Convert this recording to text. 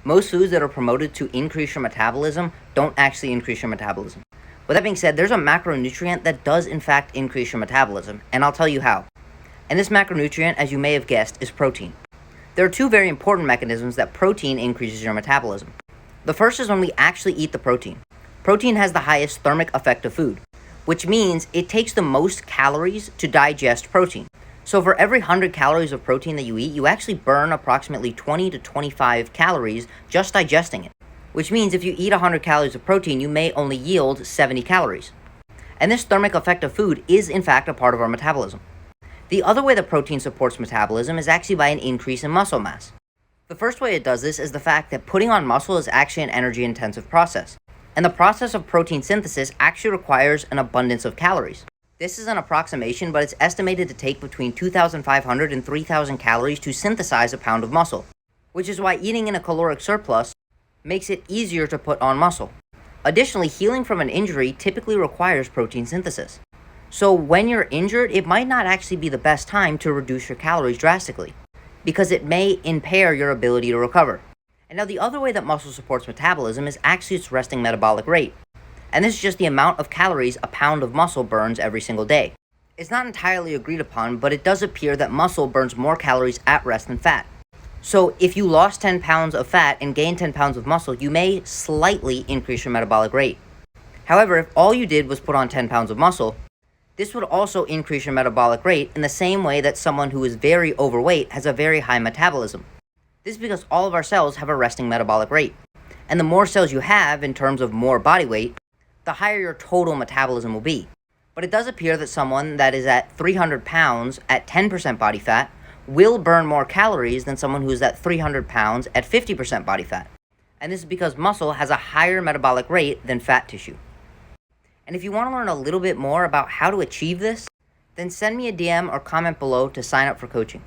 Most foods that are promoted to increase your metabolism don't actually increase your metabolism. With that being said, there's a macronutrient that does in fact increase your metabolism, and I'll tell you how. And this macronutrient, as you may have guessed, is protein. There are two very important mechanisms that protein increases your metabolism. The first is when we actually eat the protein. Protein has the highest thermic effect of food, which means it takes the most calories to digest protein. So for every 100 calories of protein that you eat, you actually burn approximately 20 to 25 calories just digesting it. Which means if you eat 100 calories of protein, you may only yield 70 calories. And this thermic effect of food is in fact a part of our metabolism. The other way that protein supports metabolism is actually by an increase in muscle mass. The first way it does this is the fact that putting on muscle is actually an energy-intensive process. And the process of protein synthesis actually requires an abundance of calories. This is an approximation, but it's estimated to take between 2,500 and 3,000 calories to synthesize a pound of muscle, which is why eating in a caloric surplus makes it easier to put on muscle. Additionally, healing from an injury typically requires protein synthesis. So when you're injured, it might not actually be the best time to reduce your calories drastically, because it may impair your ability to recover. And now the other way that muscle supports metabolism is actually its resting metabolic rate. And this is just the amount of calories a pound of muscle burns every single day. It's not entirely agreed upon, but it does appear that muscle burns more calories at rest than fat. So if you lost 10 pounds of fat and gained 10 pounds of muscle, you may slightly increase your metabolic rate. However, if all you did was put on 10 pounds of muscle, this would also increase your metabolic rate in the same way that someone who is very overweight has a very high metabolism. This is because all of our cells have a resting metabolic rate. And the more cells you have in terms of more body weight, the higher your total metabolism will be. But it does appear that someone that is at 300 pounds at 10% body fat will burn more calories than someone who is at 300 pounds at 50% body fat. And this is because muscle has a higher metabolic rate than fat tissue. And if you want to learn a little bit more about how to achieve this, then send me a DM or comment below to sign up for coaching.